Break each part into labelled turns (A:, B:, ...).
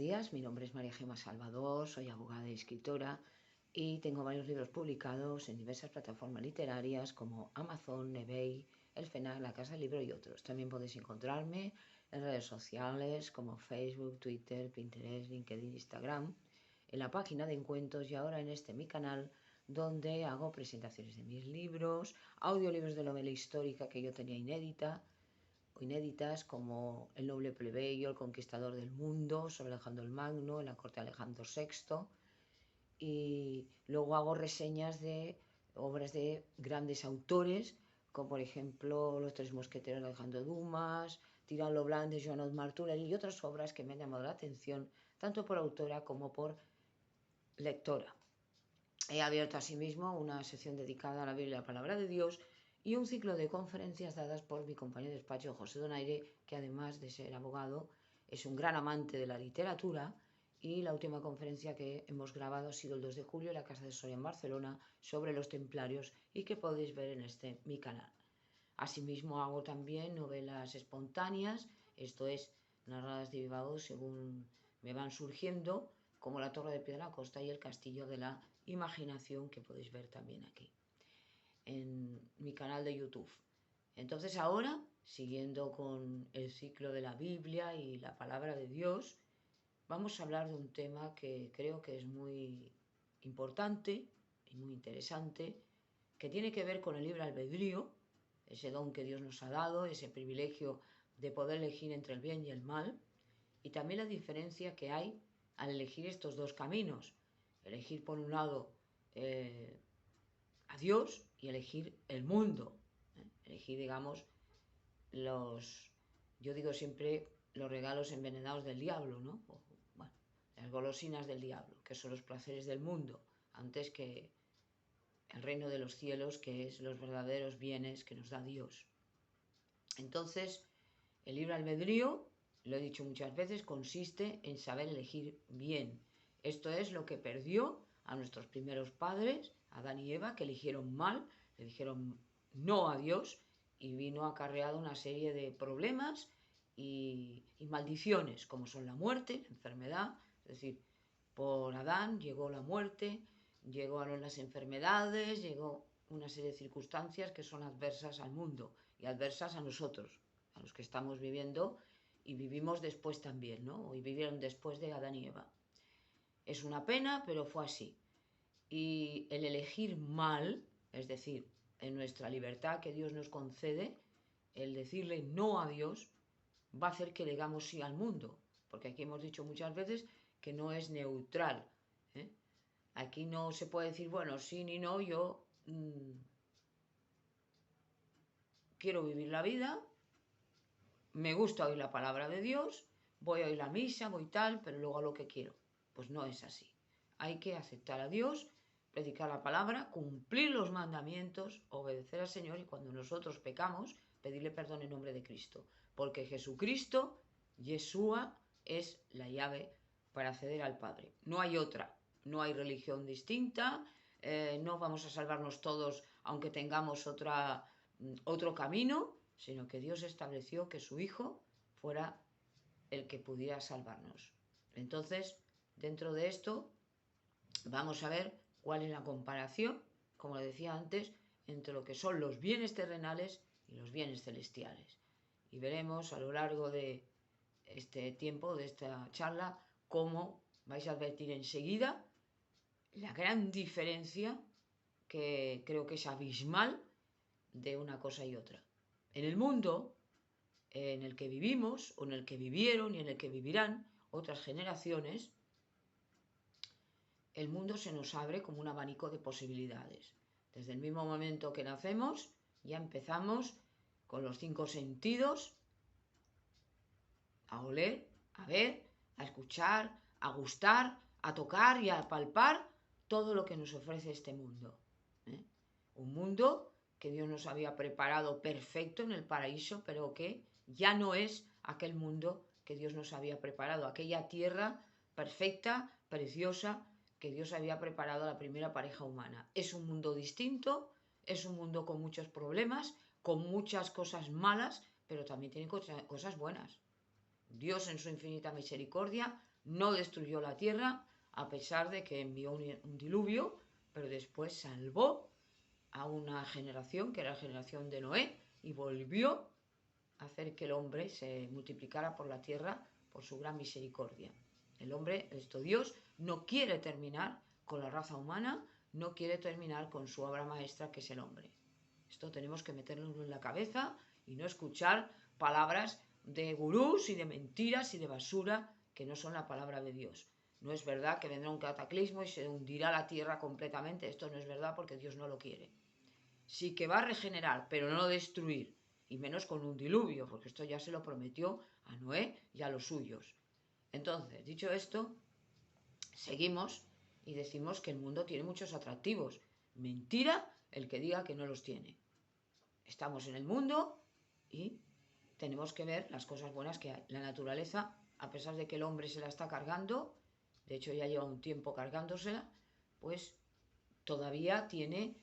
A: días, mi nombre es María Gemma Salvador, soy abogada y escritora y tengo varios libros publicados en diversas plataformas literarias como Amazon, eBay, El FNAC, La Casa del Libro y otros. También podéis encontrarme en redes sociales como Facebook, Twitter, Pinterest, LinkedIn, Instagram, en la página de encuentros y ahora en mi canal donde hago presentaciones de mis libros, audiolibros de novela histórica que yo tenía inéditas como El noble plebeyo, El conquistador del mundo, sobre Alejandro el Magno, en la corte de Alejandro VI, y luego hago reseñas de obras de grandes autores, como por ejemplo Los tres mosqueteros de Alejandro Dumas, Tirant lo Blanc de Joan Martorell y otras obras que me han llamado la atención, tanto por autora como por lectora. He abierto asimismo una sección dedicada a la Biblia y la Palabra de Dios y un ciclo de conferencias dadas por mi compañero de despacho José Donaire, que además de ser abogado es un gran amante de la literatura, y la última conferencia que hemos grabado ha sido el 2 de julio en la Casa de Soria en Barcelona sobre los templarios y que podéis ver en mi canal. Asimismo hago también novelas espontáneas, esto es, narradas de viva voz según me van surgiendo, como La Torre de Piedra Costa y El Castillo de la Imaginación, que podéis ver también aquí en mi canal de YouTube. Entonces ahora, siguiendo con el ciclo de la Biblia y la Palabra de Dios, vamos a hablar de un tema que creo que es muy importante y muy interesante, que tiene que ver con el libre albedrío, ese don que Dios nos ha dado, ese privilegio de poder elegir entre el bien y el mal, y también la diferencia que hay al elegir estos dos caminos, elegir por un lado a Dios y elegir el mundo, elegir, digamos, yo digo siempre, los regalos envenenados del diablo, ¿no? Bueno, las golosinas del diablo, que son los placeres del mundo, antes que el reino de los cielos, que es los verdaderos bienes que nos da Dios. Entonces, el libre albedrío, lo he dicho muchas veces, consiste en saber elegir bien. Esto es lo que perdió a nuestros primeros padres, Adán y Eva, que eligieron mal, le dijeron no a Dios, y vino acarreado una serie de problemas y maldiciones, como son la muerte, la enfermedad. Es decir, por Adán llegó la muerte, llegaron las enfermedades, llegó una serie de circunstancias que son adversas al mundo y adversas a nosotros, a los que estamos viviendo y vivimos después también, ¿no? Y vivieron después de Adán y Eva. Es una pena, pero fue así. Y el elegir mal, es decir, en nuestra libertad que Dios nos concede, el decirle no a Dios va a hacer que digamos sí al mundo, porque aquí hemos dicho muchas veces que no es neutral, ¿eh? Aquí no se puede decir, bueno, sí ni no, yo quiero vivir la vida, me gusta oír la palabra de Dios, voy a oír la misa, voy tal, pero luego a lo que quiero. Pues no es así. Hay que aceptar a Dios, predicar la palabra, cumplir los mandamientos, obedecer al Señor y cuando nosotros pecamos, pedirle perdón en nombre de Cristo. Porque Jesucristo, Yeshua, es la llave para acceder al Padre. No hay otra, no hay religión distinta, no vamos a salvarnos todos aunque tengamos otro camino, sino que Dios estableció que su Hijo fuera el que pudiera salvarnos. Entonces, dentro de esto, vamos a ver cuál es la comparación, como decía antes, entre lo que son los bienes terrenales y los bienes celestiales. Y veremos a lo largo de este tiempo, de esta charla, cómo vais a advertir enseguida la gran diferencia, que creo que es abismal, de una cosa y otra. En el mundo en el que vivimos, o en el que vivieron y en el que vivirán otras generaciones, el mundo se nos abre como un abanico de posibilidades. Desde el mismo momento que nacemos, ya empezamos con los 5 sentidos a oler, a ver, a escuchar, a gustar, a tocar y a palpar todo lo que nos ofrece este mundo. Un mundo que Dios nos había preparado perfecto en el paraíso, pero que ya no es aquel mundo que Dios nos había preparado, aquella tierra perfecta, preciosa, que Dios había preparado a la primera pareja humana. Es un mundo distinto, es un mundo con muchos problemas, con muchas cosas malas, pero también tiene cosas buenas. Dios en su infinita misericordia no destruyó la tierra, a pesar de que envió un diluvio, pero después salvó a una generación, que era la generación de Noé, y volvió a hacer que el hombre se multiplicara por la tierra por su gran misericordia. El hombre, Dios, no quiere terminar con la raza humana, no quiere terminar con su obra maestra, que es el hombre. Esto tenemos que meterlo en la cabeza y no escuchar palabras de gurús y de mentiras y de basura que no son la palabra de Dios. No es verdad que vendrá un cataclismo y se hundirá la tierra completamente. Esto no es verdad, porque Dios no lo quiere. Sí que va a regenerar, pero no destruir, y menos con un diluvio, porque esto ya se lo prometió a Noé y a los suyos. Entonces, dicho esto, seguimos y decimos que el mundo tiene muchos atractivos. Mentira el que diga que no los tiene. Estamos en el mundo y tenemos que ver las cosas buenas que hay. La naturaleza, a pesar de que el hombre se la está cargando, de hecho ya lleva un tiempo cargándosela, pues todavía tiene,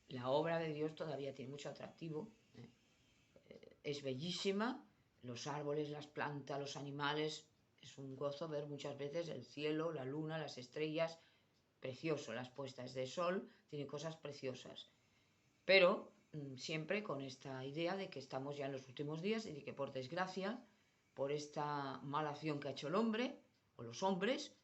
A: la obra de Dios todavía tiene mucho atractivo. Es bellísima, los árboles, las plantas, los animales. Es un gozo ver muchas veces el cielo, la luna, las estrellas. Precioso, las puestas de sol, tiene cosas preciosas. Pero siempre con esta idea de que estamos ya en los últimos días y de que, por desgracia, por esta mala acción que ha hecho el hombre o los hombres,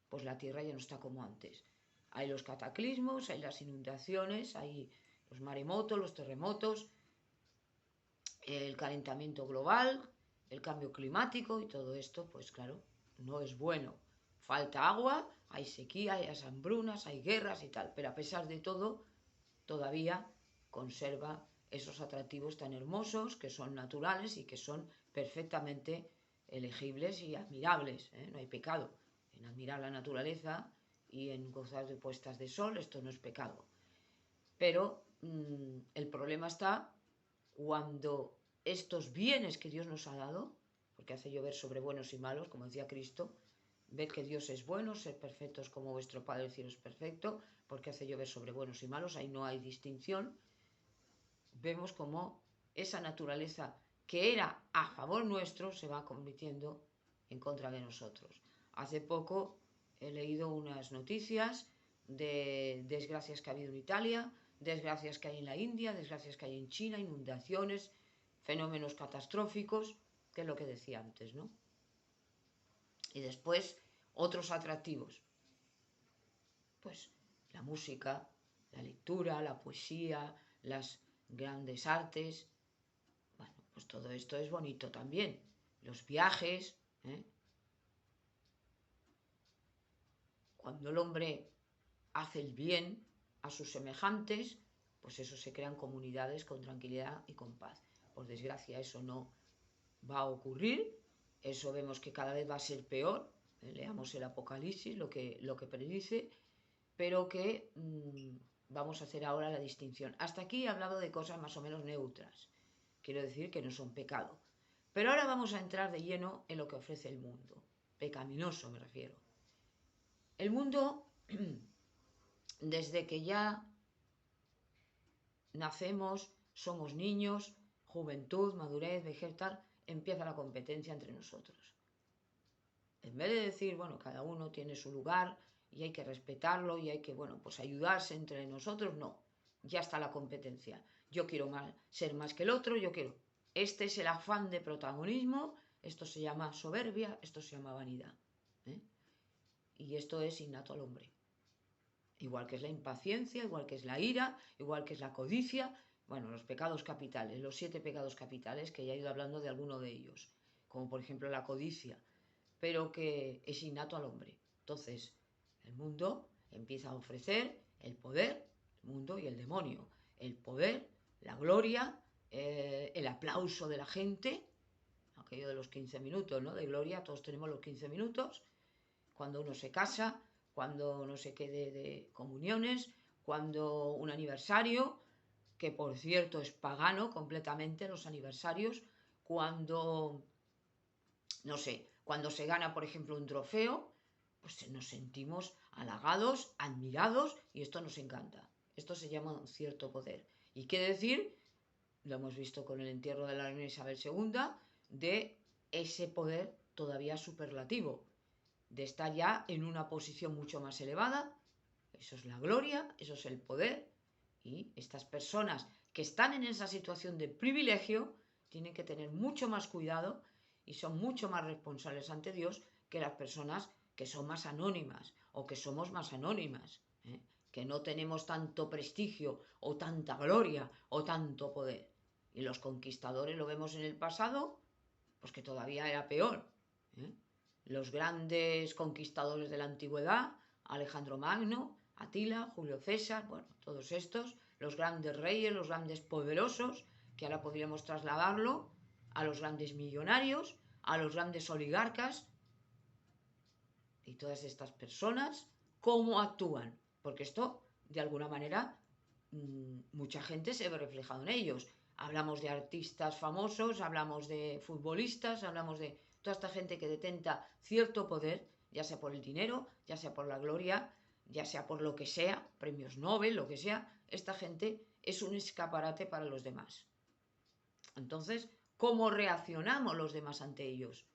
A: pues la tierra ya no está como antes. Hay los cataclismos, hay las inundaciones, hay los maremotos, los terremotos, el calentamiento global, el cambio climático, y todo esto, pues claro, no es bueno. Falta agua, hay sequía, hay hambrunas, hay guerras y tal, pero a pesar de todo, todavía conserva esos atractivos tan hermosos, que son naturales y que son perfectamente elegibles y admirables, ¿eh? No hay pecado en admirar la naturaleza y en gozar de puestas de sol. Esto no es pecado. Pero el problema está cuando estos bienes que Dios nos ha dado, porque hace llover sobre buenos y malos, como decía Cristo, ved que Dios es bueno, sed perfectos como vuestro Padre del cielo es perfecto, porque hace llover sobre buenos y malos, ahí no hay distinción. Vemos como esa naturaleza que era a favor nuestro se va convirtiendo en contra de nosotros. Hace poco he leído unas noticias de desgracias que ha habido en Italia, desgracias que hay en la India, desgracias que hay en China, inundaciones, fenómenos catastróficos, que es lo que decía antes, ¿no? Y después otros atractivos, pues la música, la lectura, la poesía, las grandes artes. Bueno, pues todo esto es bonito también. Los viajes, ¿eh? Cuando el hombre hace el bien a sus semejantes, pues eso, se crean comunidades con tranquilidad y con paz. Por desgracia, eso no va a ocurrir. Eso vemos que cada vez va a ser peor. Leamos el Apocalipsis, lo que predice, pero que vamos a hacer ahora la distinción. Hasta aquí he hablado de cosas más o menos neutras. Quiero decir que no son pecado. Pero ahora vamos a entrar de lleno en lo que ofrece el mundo. Pecaminoso me refiero. El mundo, desde que ya nacemos, somos niños, juventud, madurez, vejez, tal, empieza la competencia entre nosotros. En vez de decir, bueno, cada uno tiene su lugar y hay que respetarlo y hay que, bueno, pues ayudarse entre nosotros, no. Ya está la competencia. Yo quiero ser más que el otro, yo quiero. Este es el afán de protagonismo, esto se llama soberbia, esto se llama vanidad, ¿eh? Y esto es innato al hombre. Igual que es la impaciencia, igual que es la ira, igual que es la codicia. Bueno, los pecados capitales, los 7 pecados capitales, que ya he ido hablando de alguno de ellos, como por ejemplo la codicia, pero que es innato al hombre. Entonces, el mundo empieza a ofrecer el poder, el mundo y el demonio. El poder, la gloria, el aplauso de la gente, aquello de los 15 minutos, ¿no? De gloria, todos tenemos los 15 minutos, cuando uno se casa, cuando no sé qué de comuniones, cuando un aniversario, que por cierto es pagano completamente los aniversarios, cuando, no sé, cuando se gana, por ejemplo, un trofeo, pues nos sentimos halagados, admirados, y esto nos encanta. Esto se llama un cierto poder. Y qué decir, lo hemos visto con el entierro de la reina Isabel II, de ese poder todavía superlativo, de estar ya en una posición mucho más elevada. Eso es la gloria, eso es el poder. Y estas personas que están en esa situación de privilegio tienen que tener mucho más cuidado y son mucho más responsables ante Dios que las personas que son más anónimas o que somos más anónimas, que no tenemos tanto prestigio o tanta gloria o tanto poder. Y los conquistadores lo vemos en el pasado, pues que todavía era peor. Los grandes conquistadores de la antigüedad, Alejandro Magno, Atila, Julio César, bueno, todos estos, los grandes reyes, los grandes poderosos, que ahora podríamos trasladarlo a los grandes millonarios, a los grandes oligarcas, y todas estas personas, ¿cómo actúan? Porque esto, de alguna manera, mucha gente se ve reflejado en ellos. Hablamos de artistas famosos, hablamos de futbolistas, hablamos de toda esta gente que detenta cierto poder, ya sea por el dinero, ya sea por la gloria, ya sea por lo que sea, premios Nobel, lo que sea. Esta gente es un escaparate para los demás. Entonces, ¿cómo reaccionamos los demás ante ellos?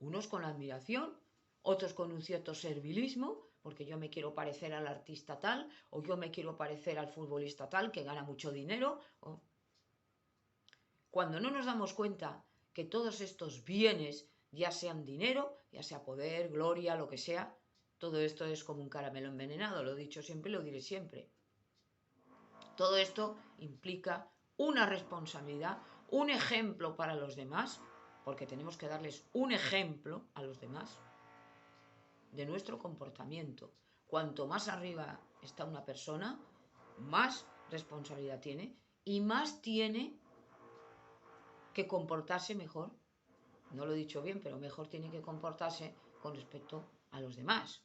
A: Unos con admiración, otros con un cierto servilismo, porque yo me quiero parecer al artista tal, o yo me quiero parecer al futbolista tal, que gana mucho dinero. Cuando no nos damos cuenta que todos estos bienes, ya sean dinero, ya sea poder, gloria, lo que sea, todo esto es como un caramelo envenenado, lo he dicho siempre y lo diré siempre. Todo esto implica una responsabilidad, un ejemplo para los demás, porque tenemos que darles un ejemplo a los demás de nuestro comportamiento. Cuanto más arriba está una persona, más responsabilidad tiene y más tiene que comportarse mejor. No lo he dicho bien, pero mejor tiene que comportarse con respecto a los demás,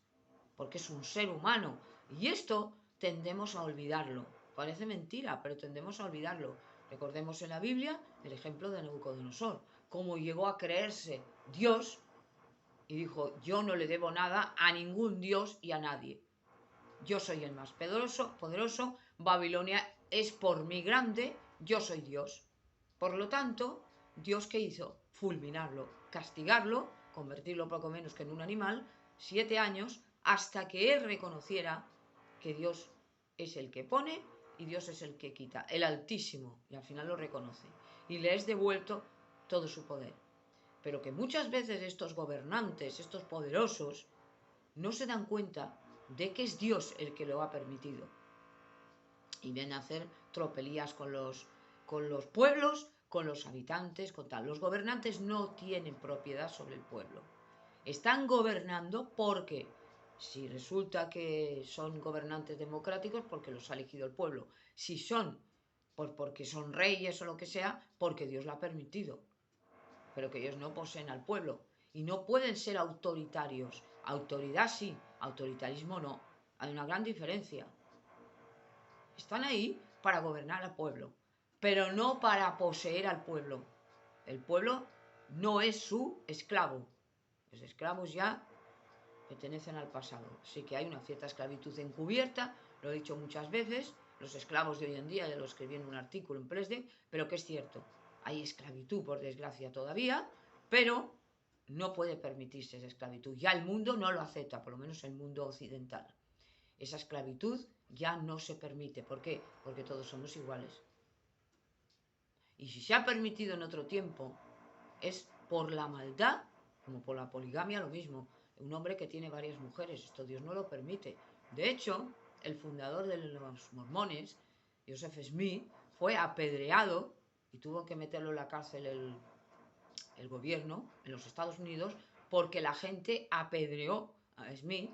A: porque es un ser humano. Y esto tendemos a olvidarlo. Parece mentira, pero tendemos a olvidarlo. Recordemos en la Biblia el ejemplo de Nabucodonosor, cómo llegó a creerse Dios y dijo: yo no le debo nada a ningún Dios y a nadie. Yo soy el más poderoso, Babilonia es por mí grande, yo soy Dios. Por lo tanto, ¿Dios qué hizo? Fulminarlo, castigarlo, convertirlo poco menos que en un animal, 7 años, hasta que él reconociera que Dios es el que pone y Dios es el que quita, el Altísimo, y al final lo reconoce. Y le es devuelto todo su poder. Pero que muchas veces estos gobernantes, estos poderosos, no se dan cuenta de que es Dios el que lo ha permitido. Y vienen a hacer tropelías con los pueblos, con los habitantes, con tal. Los gobernantes no tienen propiedad sobre el pueblo. Están gobernando porque, si resulta que son gobernantes democráticos, porque los ha elegido el pueblo. Si son, pues porque son reyes o lo que sea, porque Dios lo ha permitido. Pero que ellos no poseen al pueblo. Y no pueden ser autoritarios. Autoridad sí, autoritarismo no. Hay una gran diferencia. Están ahí para gobernar al pueblo, pero no para poseer al pueblo. El pueblo no es su esclavo. Los esclavos ya pertenecen al pasado. Sí que hay una cierta esclavitud encubierta, lo he dicho muchas veces, los esclavos de hoy en día, de los que viene un artículo en Presden, pero que es cierto, hay esclavitud por desgracia todavía, pero no puede permitirse esa esclavitud. Ya el mundo no lo acepta, por lo menos el mundo occidental. Esa esclavitud ya no se permite. ¿Por qué? Porque todos somos iguales. Y si se ha permitido en otro tiempo, es por la maldad, como por la poligamia, lo mismo. Un hombre que tiene varias mujeres, esto Dios no lo permite. De hecho, el fundador de los mormones, Joseph Smith, fue apedreado y tuvo que meterlo en la cárcel el gobierno en los Estados Unidos porque la gente apedreó a Smith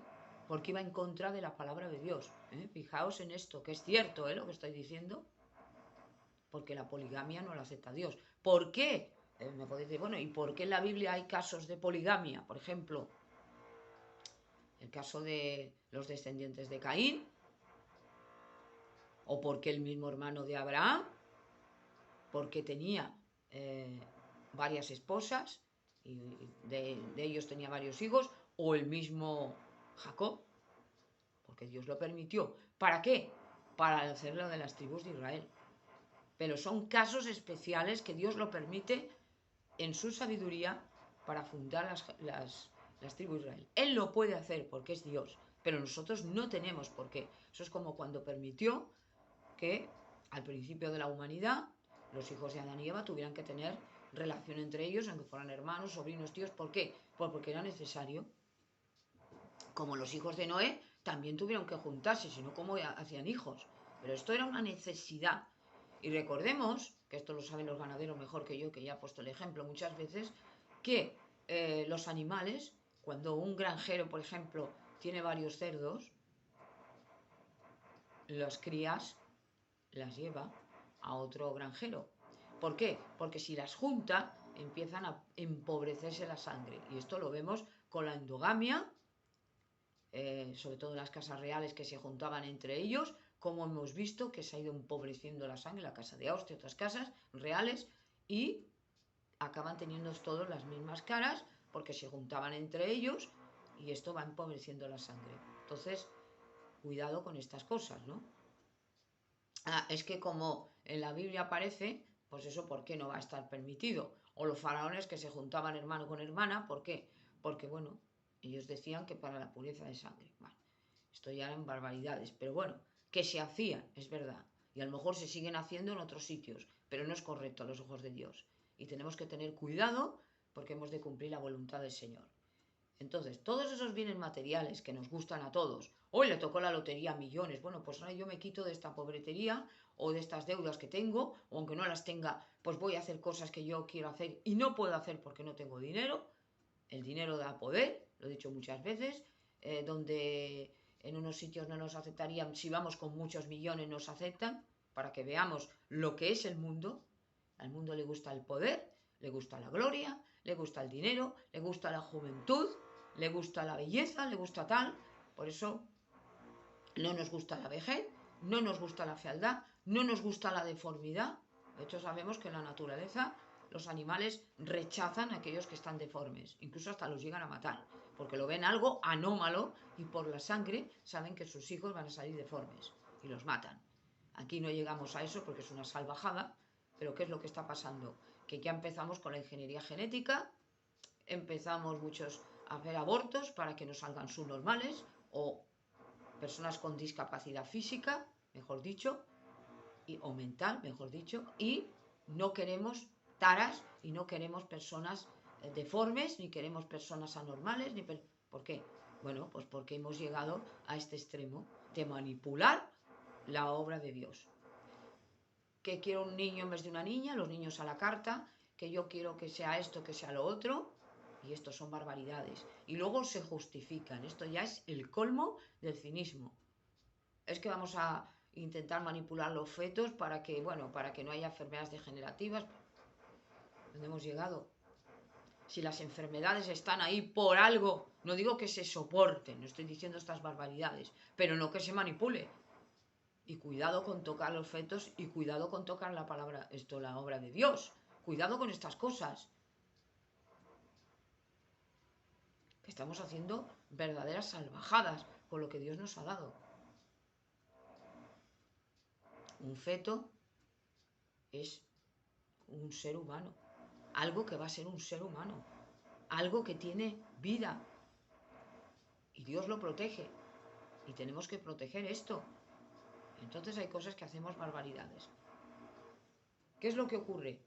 A: porque iba en contra de la palabra de Dios. Fijaos en esto, que es cierto lo que estoy diciendo, porque la poligamia no la acepta Dios. ¿Por qué? Me podéis decir, bueno, ¿y por qué en la Biblia hay casos de poligamia? Por ejemplo, el caso de los descendientes de Caín, o porque el mismo hermano de Abraham, porque tenía varias esposas y de ellos tenía varios hijos, o el mismo Jacob, porque Dios lo permitió. ¿Para qué? Para hacerlo de las tribus de Israel. Pero son casos especiales que Dios lo permite en su sabiduría para fundar las tribus de Israel. Él lo puede hacer porque es Dios, pero nosotros no tenemos por qué. Eso es como cuando permitió que al principio de la humanidad los hijos de Adán y Eva tuvieran que tener relación entre ellos, aunque fueran hermanos, sobrinos, tíos. ¿Por qué? Pues porque era necesario. Como los hijos de Noé también tuvieron que juntarse, si no, ¿cómo hacían hijos? Pero esto era una necesidad. Y recordemos, que esto lo saben los ganaderos mejor que yo, que ya he puesto el ejemplo muchas veces, que los animales, cuando un granjero, por ejemplo, tiene varios cerdos, las crías las lleva a otro granjero. ¿Por qué? Porque si las junta, empiezan a empobrecerse la sangre. Y esto lo vemos con la endogamia, sobre todo en las casas reales que se juntaban entre ellos, como hemos visto que se ha ido empobreciendo la sangre, la casa de Austria, otras casas reales, y acaban teniendo todos las mismas caras porque se juntaban entre ellos y esto va empobreciendo la sangre. Entonces, cuidado con estas cosas, ¿no? Es que como en la Biblia aparece, pues eso, ¿por qué no va a estar permitido? O los faraones que se juntaban hermano con hermana, ¿por qué? Porque, bueno, ellos decían que para la pureza de sangre. Bueno, esto ya eran barbaridades, pero bueno, que se hacían, es verdad. Y a lo mejor se siguen haciendo en otros sitios, pero no es correcto a los ojos de Dios. Y tenemos que tener cuidado porque hemos de cumplir la voluntad del Señor. Entonces, todos esos bienes materiales que nos gustan a todos, hoy le tocó la lotería a millones, bueno, pues ahora yo me quito de esta pobretería o de estas deudas que tengo, o aunque no las tenga, pues voy a hacer cosas que yo quiero hacer y no puedo hacer porque no tengo dinero. El dinero da poder, lo he dicho muchas veces, donde en unos sitios no nos aceptarían, si vamos con muchos millones nos aceptan, para que veamos lo que es el mundo. Al mundo le gusta el poder, le gusta la gloria, le gusta el dinero, le gusta la juventud, le gusta la belleza, le gusta tal. Por eso no nos gusta la vejez, no nos gusta la fealdad, no nos gusta la deformidad. De hecho, sabemos que en la naturaleza los animales rechazan a aquellos que están deformes, incluso hasta los llegan a matar, porque lo ven algo anómalo y por la sangre saben que sus hijos van a salir deformes y los matan. Aquí no llegamos a eso porque es una salvajada, pero ¿qué es lo que está pasando? Que ya empezamos con la ingeniería genética, empezamos muchos a hacer abortos para que nos salgan subnormales o personas con discapacidad física, mejor dicho, o mental, mejor dicho, y no queremos taras y no queremos personas deformes, ni queremos personas anormales, ¿por qué? Bueno, pues porque hemos llegado a este extremo de manipular la obra de Dios. Que quiero un niño en vez de una niña, los niños a la carta, que yo quiero que sea esto, que sea lo otro, y esto son barbaridades. Y luego se justifican, esto ya es el colmo del cinismo. Es que vamos a intentar manipular los fetos para que, bueno, para que no haya enfermedades degenerativas. ¿Dónde hemos llegado? Si las enfermedades están ahí por algo, no digo que se soporten, no estoy diciendo estas barbaridades, pero no que se manipule. Y cuidado con tocar los fetos y cuidado con tocar la palabra, la obra de Dios. Cuidado con estas cosas. Que estamos haciendo verdaderas salvajadas con lo que Dios nos ha dado. Un feto es un ser humano, algo que va a ser un ser humano, algo que tiene vida y Dios lo protege y tenemos que proteger esto. Entonces hay cosas que hacemos barbaridades. ¿Qué es lo que ocurre?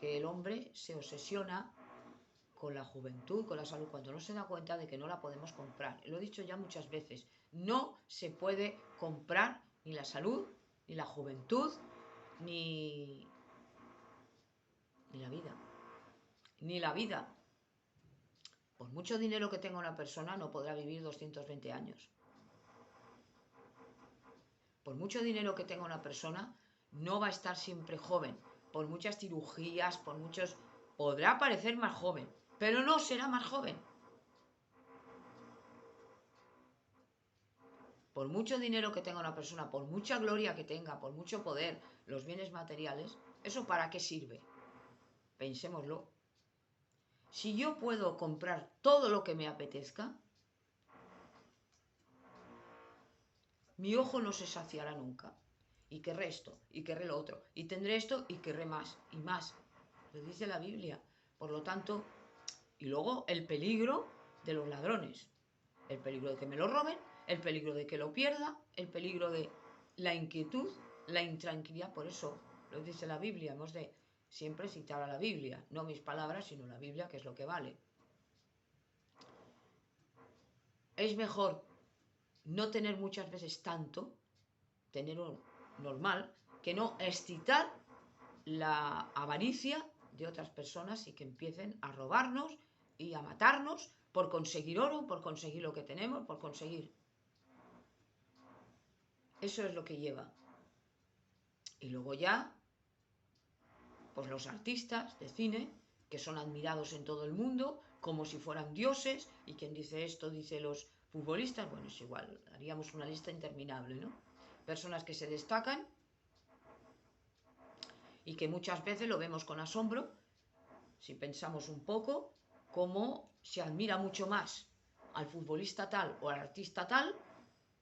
A: Que el hombre se obsesiona con la juventud, con la salud, cuando no se da cuenta de que no la podemos comprar. Lo he dicho ya muchas veces, no se puede comprar ni la salud, ni la juventud, ni la vida. Ni la vida. Por mucho dinero que tenga una persona no podrá vivir 220 años. Por mucho dinero que tenga una persona no va a estar siempre joven. Por muchas cirugías, por muchos... Podrá parecer más joven, pero no será más joven. Por mucho dinero que tenga una persona, por mucha gloria que tenga, por mucho poder, los bienes materiales, ¿eso para qué sirve? Pensémoslo. Si yo puedo comprar todo lo que me apetezca, mi ojo no se saciará nunca. Y querré esto, y querré lo otro, y tendré esto, y querré más, y más. Lo dice la Biblia. Por lo tanto, y luego el peligro de los ladrones. El peligro de que me lo roben, el peligro de que lo pierda, el peligro de la inquietud, la intranquilidad. Por eso lo dice la Biblia, hemos de siempre citar a la Biblia, no mis palabras, sino la Biblia, que es lo que vale. Es mejor no tener muchas veces tanto, tener un normal, que no excitar la avaricia de otras personas y que empiecen a robarnos y a matarnos por conseguir oro, por conseguir lo que tenemos, por conseguir. Eso es lo que lleva. Y luego ya, pues los artistas de cine, que son admirados en todo el mundo, como si fueran dioses, y quien dice esto dice los futbolistas, bueno, es igual, haríamos una lista interminable, ¿no? Personas que se destacan y que muchas veces lo vemos con asombro, si pensamos un poco, cómo se admira mucho más al futbolista tal o al artista tal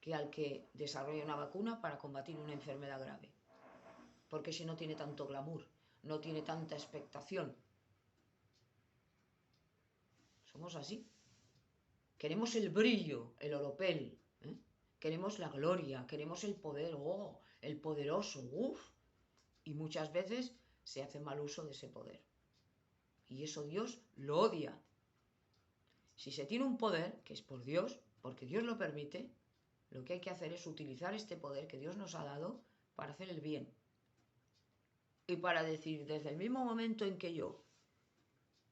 A: que al que desarrolla una vacuna para combatir una enfermedad grave. Porque si no tiene tanto glamour, no tiene tanta expectación. Somos así. Queremos el brillo, el oropel, ¿eh? Queremos la gloria, queremos el poder, oh, el poderoso, uff. Y muchas veces se hace mal uso de ese poder. Y eso Dios lo odia. Si se tiene un poder, que es por Dios, porque Dios lo permite, lo que hay que hacer es utilizar este poder que Dios nos ha dado para hacer el bien. Y para decir, desde el mismo momento en que yo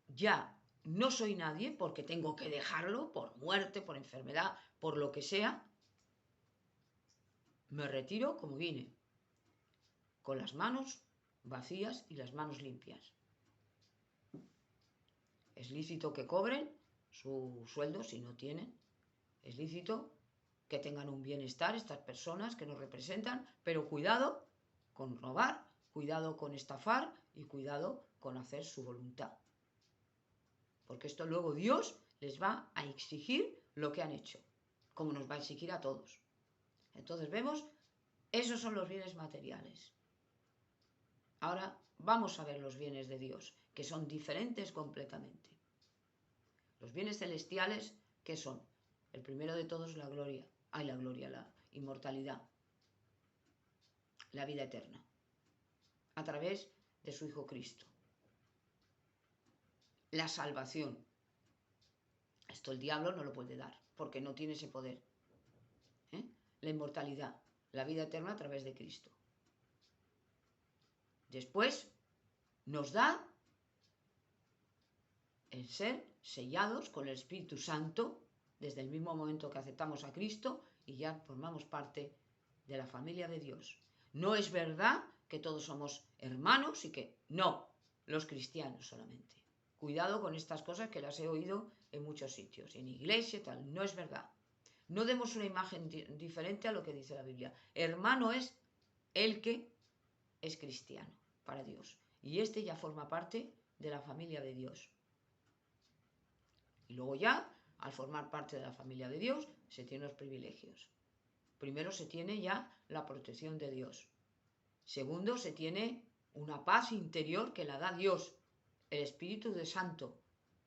A: ya no soy nadie, porque tengo que dejarlo, por muerte, por enfermedad, por lo que sea, me retiro como vine, con las manos vacías y las manos limpias. Es lícito que cobren su sueldo si no tienen, es lícito que tengan un bienestar estas personas que nos representan, pero cuidado con robar, cuidado con estafar y cuidado con hacer su voluntad. Porque esto luego Dios les va a exigir lo que han hecho, como nos va a exigir a todos. Entonces vemos, esos son los bienes materiales. Ahora vamos a ver los bienes de Dios, que son diferentes completamente. Los bienes celestiales, ¿qué son? El primero de todos, la gloria, la inmortalidad, la vida eterna, a través de su Hijo Cristo. La salvación. Esto el diablo no lo puede dar, porque no tiene ese poder. La inmortalidad, la vida eterna a través de Cristo. Después nos da el ser sellados con el Espíritu Santo desde el mismo momento que aceptamos a Cristo y ya formamos parte de la familia de Dios. No es verdad que todos somos hermanos y que no, los cristianos solamente. Cuidado con estas cosas que las he oído en muchos sitios, en iglesia y tal, no es verdad. No demos una imagen diferente a lo que dice la Biblia. Hermano es el que es cristiano para Dios. Y este ya forma parte de la familia de Dios. Y luego ya, al formar parte de la familia de Dios, se tienen los privilegios. Primero se tiene ya la protección de Dios. Segundo, se tiene una paz interior que la da Dios, el Espíritu de Santo.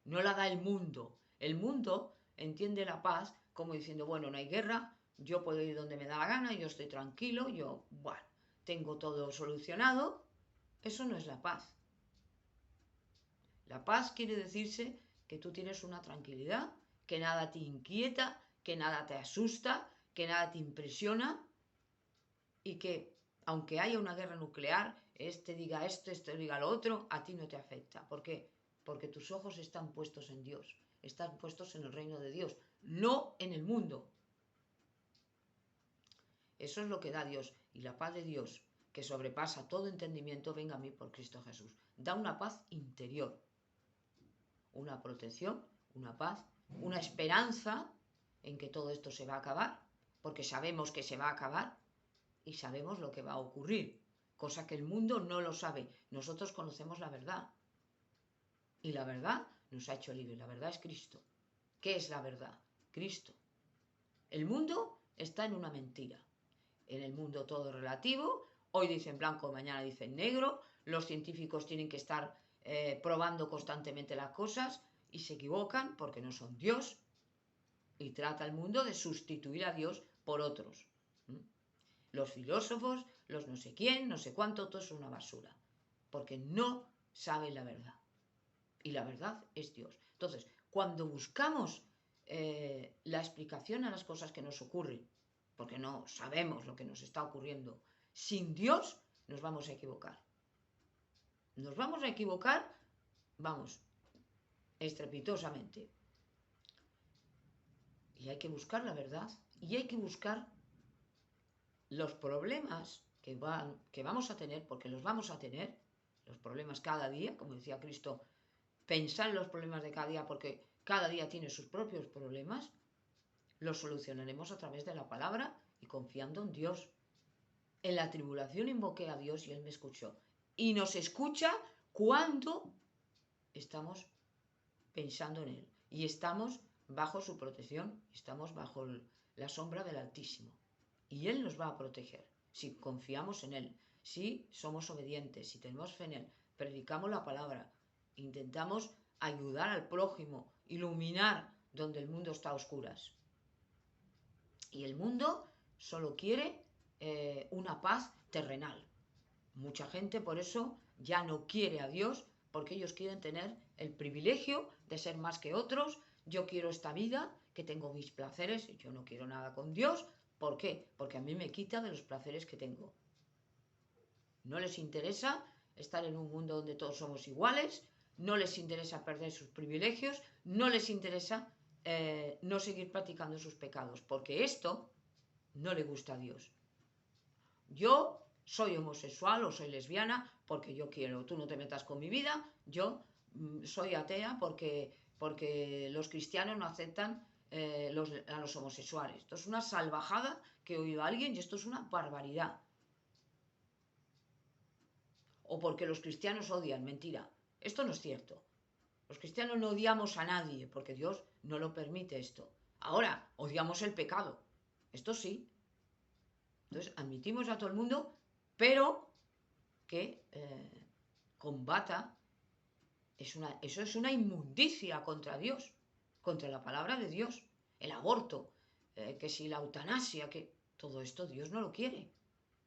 A: No la da el mundo. El mundo entiende la paz como diciendo, bueno, no hay guerra, yo puedo ir donde me da la gana, yo estoy tranquilo, yo, bueno, tengo todo solucionado. Eso no es la paz. La paz quiere decirse que tú tienes una tranquilidad, que nada te inquieta, que nada te asusta, que nada te impresiona y que, aunque haya una guerra nuclear, este diga esto, este diga lo otro, a ti no te afecta. ¿Por qué? Porque tus ojos están puestos en Dios, están puestos en el reino de Dios, no en el mundo. Eso es lo que da Dios. Y la paz de Dios, que sobrepasa todo entendimiento, venga a mí por Cristo Jesús. Da una paz interior, una protección, una paz, una esperanza en que todo esto se va a acabar, porque sabemos que se va a acabar y sabemos lo que va a ocurrir, cosa que el mundo no lo sabe. Nosotros conocemos la verdad y la verdad nos ha hecho libres. La verdad es Cristo. ¿Qué es la verdad? Cristo. El mundo está en una mentira. En el mundo todo es relativo. Hoy dicen blanco, mañana dicen negro. Los científicos tienen que estar probando constantemente las cosas y se equivocan porque no son Dios. y trata el mundo de sustituir a Dios por otros. Los filósofos, los no sé quién, no sé cuánto, todo es una basura, porque no saben la verdad. Y la verdad es Dios. Entonces, cuando buscamos la explicación a las cosas que nos ocurren, porque no sabemos lo que nos está ocurriendo, sin Dios nos vamos a equivocar. Nos vamos a equivocar, vamos, estrepitosamente. Y hay que buscar la verdad. Y hay que buscar los problemas que vamos a tener, porque los vamos a tener, los problemas cada día, como decía Cristo, pensar en los problemas de cada día, porque cada día tiene sus propios problemas, los solucionaremos a través de la palabra y confiando en Dios. En la tribulación invoqué a Dios y Él me escuchó. Y nos escucha cuando estamos pensando en Él y estamos bajo su protección, estamos bajo la sombra del Altísimo. Y Él nos va a proteger si confiamos en Él, si somos obedientes, si tenemos fe en Él, predicamos la palabra, intentamos ayudar al prójimo, iluminar donde el mundo está a oscuras. Y el mundo solo quiere una paz terrenal. Mucha gente por eso ya no quiere a Dios, porque ellos quieren tener el privilegio de ser más que otros. Yo quiero esta vida, que tengo mis placeres, y yo no quiero nada con Dios. ¿Por qué? Porque a mí me quita de los placeres que tengo. No les interesa estar en un mundo donde todos somos iguales, no les interesa perder sus privilegios, no les interesa no seguir practicando sus pecados, porque esto no le gusta a Dios. Yo soy homosexual o soy lesbiana porque yo quiero, tú no te metas con mi vida, yo soy atea porque los cristianos no aceptan a los homosexuales. Esto es una salvajada que he oído a alguien y esto es una barbaridad. O porque los cristianos odian, mentira. Esto no es cierto. Los cristianos no odiamos a nadie porque Dios no lo permite esto. Ahora, odiamos el pecado. Esto sí. Entonces, admitimos a todo el mundo, pero que combata. Eso es una inmundicia contra Dios, contra la palabra de Dios. El aborto, que si la eutanasia, que todo esto Dios no lo quiere.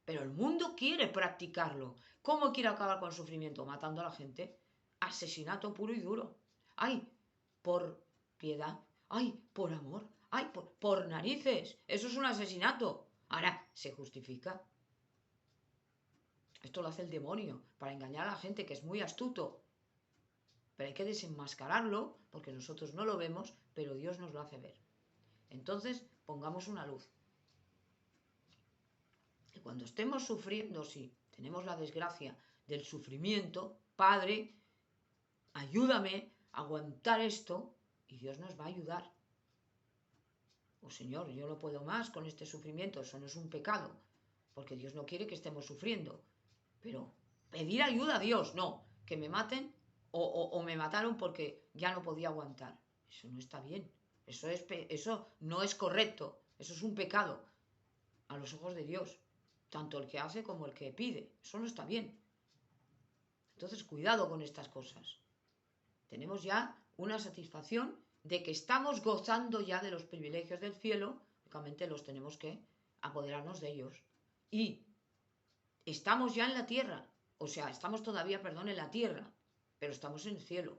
A: Pero el mundo quiere practicarlo. ¿Cómo quiere acabar con el sufrimiento? Matando a la gente. Asesinato puro y duro. ¡Ay! Por piedad. ¡Ay! Por amor. ¡Ay! Por narices. Eso es un asesinato. Ahora, ¿se justifica? Esto lo hace el demonio para engañar a la gente, que es muy astuto. Pero hay que desenmascararlo porque nosotros no lo vemos, pero Dios nos lo hace ver. Entonces, pongamos una luz. Y cuando estemos sufriendo, si tenemos la desgracia del sufrimiento, Padre, ayúdame a aguantar esto y Dios nos va a ayudar. Oh Señor, yo no puedo más con este sufrimiento, eso no es un pecado, porque Dios no quiere que estemos sufriendo. Pero pedir ayuda a Dios, no, que me maten o me mataron porque ya no podía aguantar. Eso no está bien, eso no es correcto, eso es un pecado a los ojos de Dios. Tanto el que hace como el que pide. Eso no está bien. Entonces, cuidado con estas cosas. Tenemos ya una satisfacción de que estamos gozando ya de los privilegios del cielo. Lógicamente los tenemos que apoderarnos de ellos. Y estamos ya en la tierra. O sea, estamos todavía, en la tierra. Pero estamos en el cielo.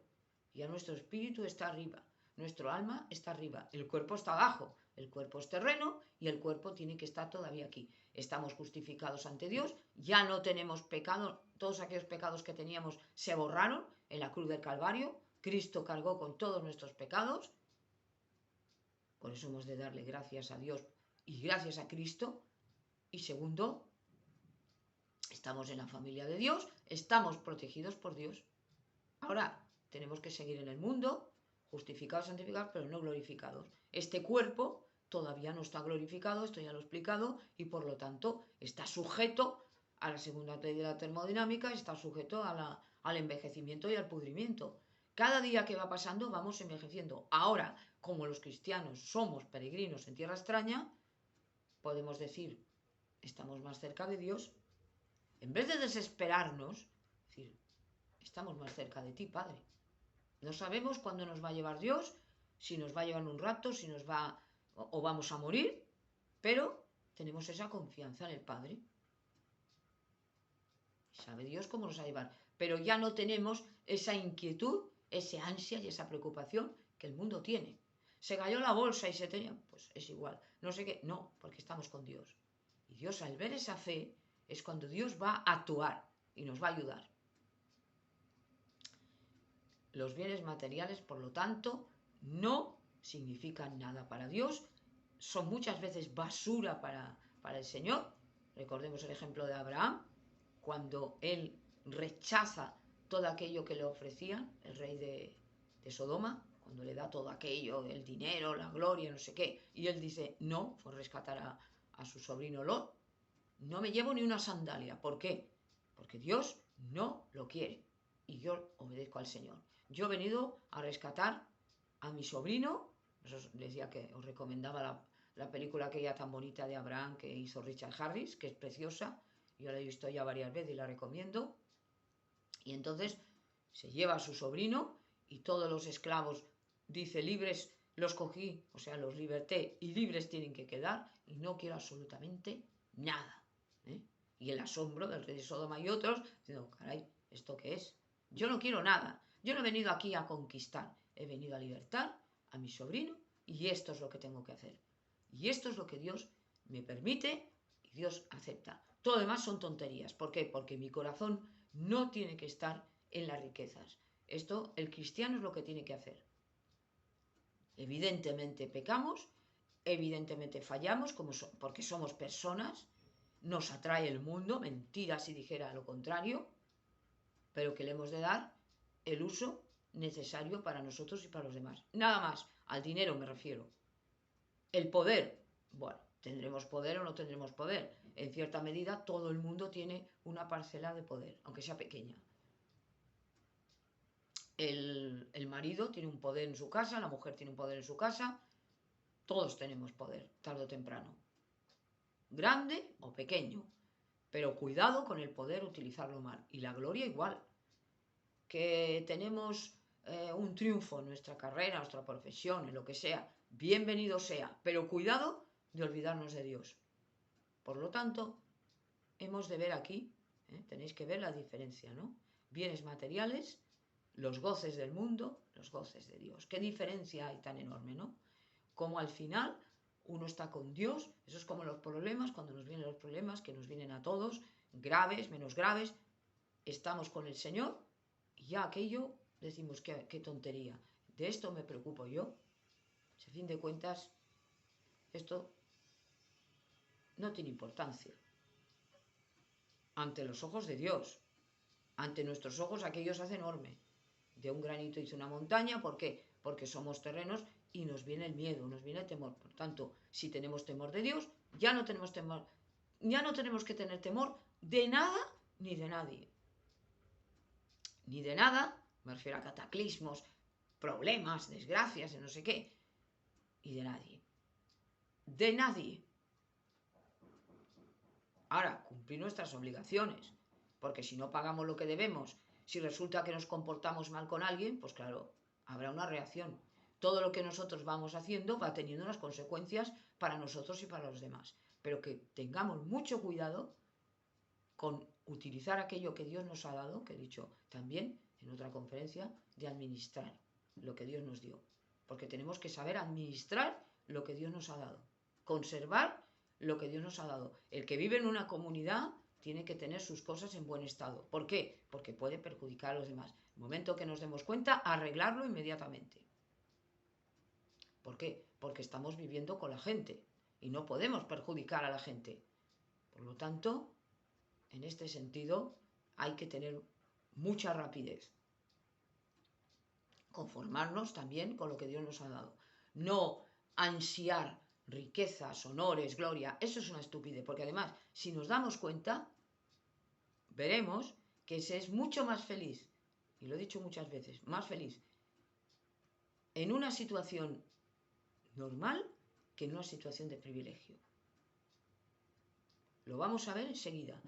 A: Ya nuestro espíritu está arriba. Nuestro alma está arriba. El cuerpo está abajo. El cuerpo es terreno y el cuerpo tiene que estar todavía aquí. Estamos justificados ante Dios, ya no tenemos pecado, todos aquellos pecados que teníamos se borraron en la cruz del Calvario, Cristo cargó con todos nuestros pecados, por eso hemos de darle gracias a Dios y gracias a Cristo. Y segundo, estamos en la familia de Dios, estamos protegidos por Dios. Ahora, tenemos que seguir en el mundo, justificados, santificados, pero no glorificados. Este cuerpo todavía no está glorificado, esto ya lo he explicado, y por lo tanto está sujeto a la segunda ley de la termodinámica, está sujeto al envejecimiento y al pudrimiento. Cada día que va pasando vamos envejeciendo. Ahora, como los cristianos somos peregrinos en tierra extraña, podemos decir, estamos más cerca de Dios. En vez de desesperarnos, decir, estamos más cerca de ti, Padre. No sabemos cuándo nos va a llevar Dios, si nos va a llevar un rato, si nos va o vamos a morir, pero tenemos esa confianza en el Padre. Sabe Dios cómo nos va a llevar, pero ya no tenemos esa inquietud, ese ansia y esa preocupación que el mundo tiene. Se cayó la bolsa y se tenía, pues es igual, no sé qué, no, porque estamos con Dios. Y Dios, al ver esa fe, es cuando Dios va a actuar y nos va a ayudar. Los bienes materiales, por lo tanto, no significan nada para Dios, son muchas veces basura para el Señor. Recordemos el ejemplo de Abraham, cuando él rechaza todo aquello que le ofrecían, el rey de Sodoma, cuando le da todo aquello, el dinero, la gloria, no sé qué, y él dice, no, fue rescatar a su sobrino Lot, no me llevo ni una sandalia. ¿Por qué? Porque Dios no lo quiere y yo obedezco al Señor. Yo he venido a rescatar a mi sobrino, eso decía que os recomendaba la película aquella tan bonita de Abraham que hizo Richard Harris, que es preciosa, yo la he visto ya varias veces y la recomiendo, y entonces se lleva a su sobrino y todos los esclavos, dice, libres los cogí, o sea, los liberté y libres tienen que quedar y no quiero absolutamente nada. Y el asombro del rey de Sodoma y otros, diciendo, caray, ¿esto qué es? Yo no quiero nada, yo no he venido aquí a conquistar, he venido a libertar a mi sobrino y esto es lo que tengo que hacer. Y esto es lo que Dios me permite y Dios acepta. Todo lo demás son tonterías. ¿Por qué? Porque mi corazón no tiene que estar en las riquezas. Esto el cristiano es lo que tiene que hacer. Evidentemente pecamos, evidentemente fallamos, porque somos personas, nos atrae el mundo, mentira si dijera lo contrario, pero que le hemos de dar el uso necesario para nosotros y para los demás. Nada más, al dinero me refiero. El poder, bueno, tendremos poder o no tendremos poder. En cierta medida todo el mundo tiene una parcela de poder, aunque sea pequeña. El marido tiene un poder en su casa, la mujer tiene un poder en su casa, todos tenemos poder, tarde o temprano. Grande o pequeño, pero cuidado con el poder utilizarlo mal. Y la gloria igual. Que tenemos un triunfo en nuestra carrera, en nuestra profesión, en lo que sea, bienvenido sea, pero cuidado de olvidarnos de Dios. Por lo tanto, hemos de ver aquí, tenéis que ver la diferencia, ¿no? Bienes materiales, los goces del mundo, los goces de Dios. ¿Qué diferencia hay tan enorme, no? Como al final uno está con Dios, eso es como los problemas, cuando nos vienen los problemas, que nos vienen a todos, graves, menos graves, estamos con el Señor y ya aquello decimos, qué tontería, de esto me preocupo yo. A fin de cuentas, esto no tiene importancia. Ante los ojos de Dios, ante nuestros ojos aquello se hace enorme. De un granito hizo una montaña, ¿por qué? Porque somos terrenos y nos viene el miedo, nos viene el temor. Por tanto, si tenemos temor de Dios, ya no tenemos temor, ya no tenemos que tener temor de nada ni de nadie. Ni de nada, me refiero a cataclismos, problemas, desgracias, no sé qué, y de nadie. De nadie. Ahora, cumplir nuestras obligaciones, porque si no pagamos lo que debemos, si resulta que nos comportamos mal con alguien, pues claro, habrá una reacción. Todo lo que nosotros vamos haciendo va teniendo unas consecuencias para nosotros y para los demás. Pero que tengamos mucho cuidado con utilizar aquello que Dios nos ha dado, que he dicho también en otra conferencia, de administrar lo que Dios nos dio. Porque tenemos que saber administrar lo que Dios nos ha dado. Conservar lo que Dios nos ha dado. El que vive en una comunidad tiene que tener sus cosas en buen estado. ¿Por qué? Porque puede perjudicar a los demás. En el momento que nos demos cuenta, arreglarlo inmediatamente. ¿Por qué? Porque estamos viviendo con la gente y no podemos perjudicar a la gente. Por lo tanto, en este sentido, hay que tener mucha rapidez. Conformarnos también con lo que Dios nos ha dado. No ansiar riquezas, honores, gloria. Eso es una estupidez, porque además, si nos damos cuenta, veremos que se es mucho más feliz, y lo he dicho muchas veces, más feliz en una situación normal que en una situación de privilegio. Lo vamos a ver enseguida.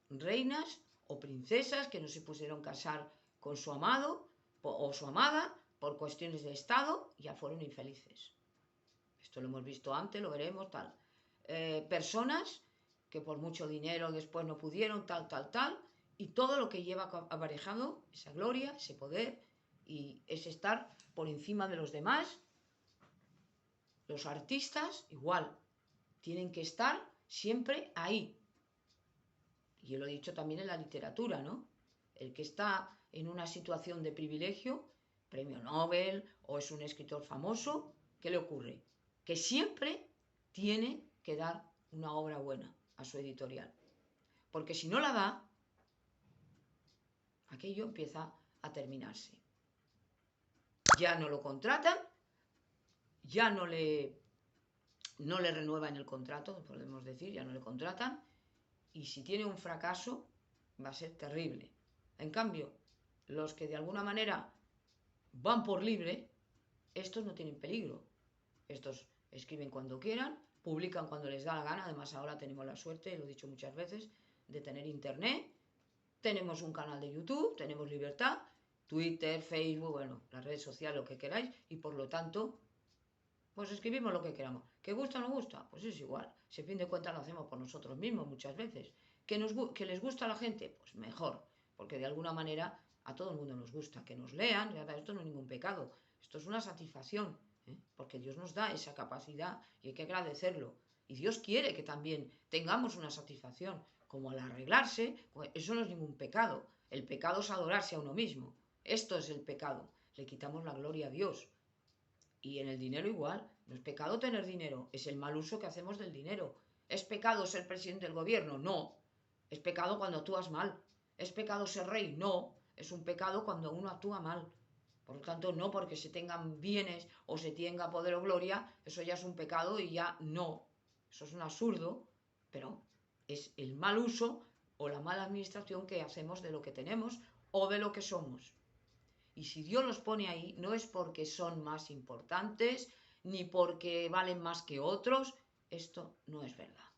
A: Reinas o princesas que no se pusieron casar con su amado o su amada por cuestiones de estado, ya fueron infelices. Esto lo hemos visto antes, lo veremos, tal. Personas que por mucho dinero después no pudieron, tal, y todo lo que lleva aparejado, esa gloria, ese poder, y es estar por encima de los demás. Los artistas, igual, tienen que estar siempre ahí. Y yo lo he dicho también en la literatura, ¿no? El que está en una situación de privilegio, premio Nobel o es un escritor famoso, ¿qué le ocurre? Que siempre tiene que dar una obra buena a su editorial. Porque si no la da, aquello empieza a terminarse. Ya no lo contratan, ya no le renuevan el contrato, podemos decir, ya no le contratan, y si tiene un fracaso va a ser terrible. En cambio, los que de alguna manera van por libre, estos no tienen peligro. Estos escriben cuando quieran, publican cuando les da la gana. Además, ahora tenemos la suerte, lo he dicho muchas veces, de tener internet. Tenemos un canal de YouTube, tenemos libertad, Twitter, Facebook, bueno, las redes sociales, lo que queráis, y por lo tanto, pues escribimos lo que queramos. ¿Que gusta o no gusta? Pues es igual. Si a fin de cuentas lo hacemos por nosotros mismos muchas veces. ¿Que les gusta a la gente? Pues mejor, porque de alguna manera a todo el mundo nos gusta. Que nos lean, esto no es ningún pecado, esto es una satisfacción, porque Dios nos da esa capacidad y hay que agradecerlo. Y Dios quiere que también tengamos una satisfacción, como al arreglarse, pues eso no es ningún pecado. El pecado es adorarse a uno mismo. Esto es el pecado. Le quitamos la gloria a Dios. Y en el dinero igual. No es pecado tener dinero, es el mal uso que hacemos del dinero. ¿Es pecado ser presidente del gobierno? No. Es pecado cuando actúas mal. ¿Es pecado ser rey? No. Es un pecado cuando uno actúa mal. Por lo tanto, no porque se tengan bienes o se tenga poder o gloria, eso ya es un pecado y ya no. Eso es un absurdo, pero es el mal uso o la mala administración que hacemos de lo que tenemos o de lo que somos. Y si Dios los pone ahí, no es porque son más importantes, ni porque valen más que otros. Esto no es verdad.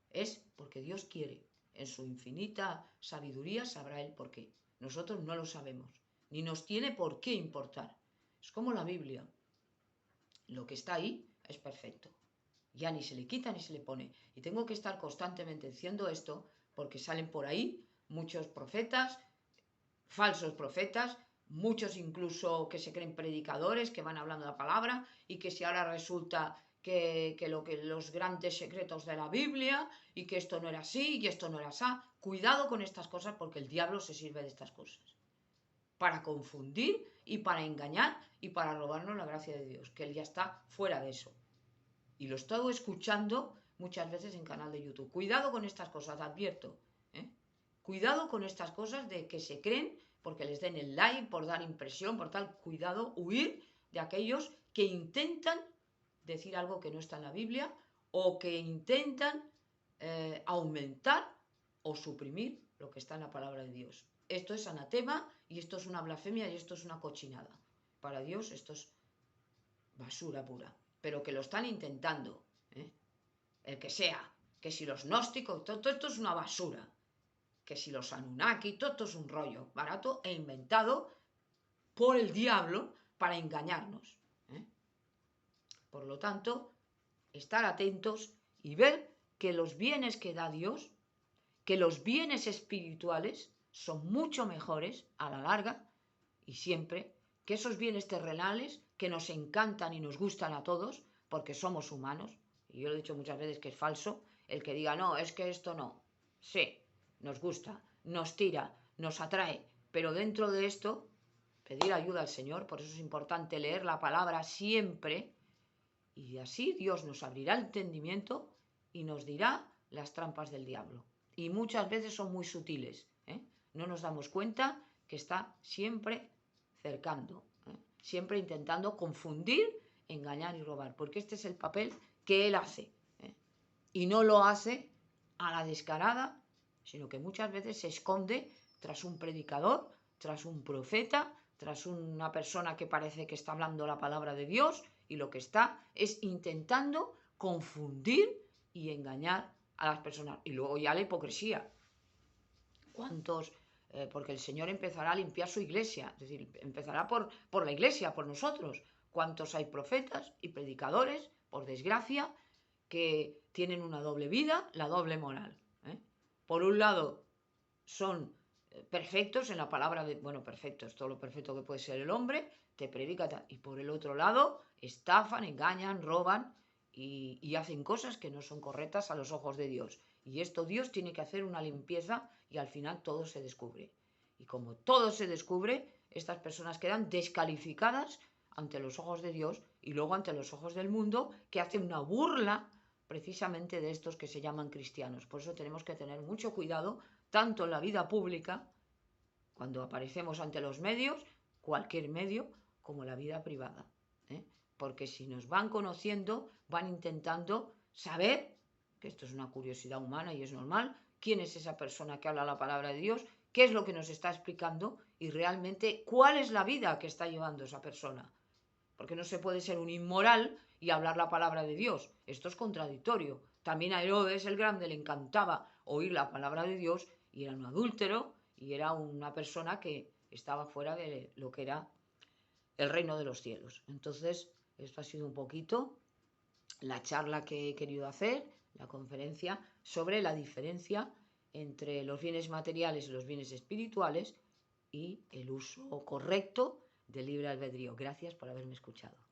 A: Es porque Dios quiere. En su infinita sabiduría sabrá Él por qué. Nosotros no lo sabemos, ni nos tiene por qué importar. Es como la Biblia. Lo que está ahí es perfecto. Ya ni se le quita ni se le pone. Y tengo que estar constantemente diciendo esto porque salen por ahí muchos profetas, falsos profetas, muchos incluso que se creen predicadores, que van hablando la palabra y que si ahora resulta que los grandes secretos de la Biblia y que esto no era así y esto no era así. Cuidado con estas cosas porque el diablo se sirve de estas cosas para confundir y para engañar y para robarnos la gracia de Dios, que Él ya está fuera de eso. Y lo he estado escuchando muchas veces en canal de YouTube. Cuidado con estas cosas, advierto. Cuidado con estas cosas de que se creen porque les den el like, por dar impresión, por tal. Cuidado, huir de aquellos que intentan decir algo que no está en la Biblia o que intentan aumentar o suprimir lo que está en la palabra de Dios. Esto es anatema y esto es una blasfemia y esto es una cochinada. Para Dios esto es basura pura, pero que lo están intentando, el que sea, que si los gnósticos, todo esto es una basura, que si los Anunnaki, todo esto es un rollo barato e inventado por el diablo para engañarnos. Por lo tanto, estar atentos y ver que los bienes que da Dios, que los bienes espirituales son mucho mejores a la larga y siempre que esos bienes terrenales que nos encantan y nos gustan a todos porque somos humanos, y yo lo he dicho muchas veces que es falso el que diga no, es que esto no, sí, nos gusta, nos tira, nos atrae, pero dentro de esto pedir ayuda al Señor, por eso es importante leer la palabra siempre y así Dios nos abrirá el entendimiento y nos dirá las trampas del diablo. Y muchas veces son muy sutiles, no nos damos cuenta que está siempre cercando, siempre intentando confundir, engañar y robar, porque este es el papel que él hace, y no lo hace a la descarada, sino que muchas veces se esconde tras un predicador, tras un profeta, tras una persona que parece que está hablando la palabra de Dios y lo que está es intentando confundir y engañar a las personas. Y luego ya la hipocresía. ¿Cuántos? Porque el Señor empezará a limpiar su iglesia, es decir, empezará por la iglesia, por nosotros, ¿Cuántos hay profetas y predicadores, por desgracia, que tienen una doble vida, la doble moral? Por un lado, son perfectos en la palabra de, bueno, perfectos, todo lo perfecto que puede ser el hombre, te predica, y por el otro lado, estafan, engañan, roban y hacen cosas que no son correctas a los ojos de Dios. Y esto Dios tiene que hacer una limpieza y al final todo se descubre. Y como todo se descubre, estas personas quedan descalificadas ante los ojos de Dios y luego ante los ojos del mundo, que hace una burla precisamente de estos que se llaman cristianos. Por eso tenemos que tener mucho cuidado, tanto en la vida pública, cuando aparecemos ante los medios, cualquier medio, como la vida privada. Porque si nos van conociendo, van intentando saber, que esto es una curiosidad humana y es normal, quién es esa persona que habla la palabra de Dios, qué es lo que nos está explicando y realmente cuál es la vida que está llevando esa persona. Porque no se puede ser un inmoral y hablar la palabra de Dios. Esto es contradictorio. También a Herodes el Grande le encantaba oír la palabra de Dios y era un adúltero y era una persona que estaba fuera de lo que era el reino de los cielos. Entonces, esto ha sido un poquito la charla que he querido hacer, la conferencia sobre la diferencia entre los bienes materiales y los bienes espirituales y el uso correcto del libre albedrío. Gracias por haberme escuchado.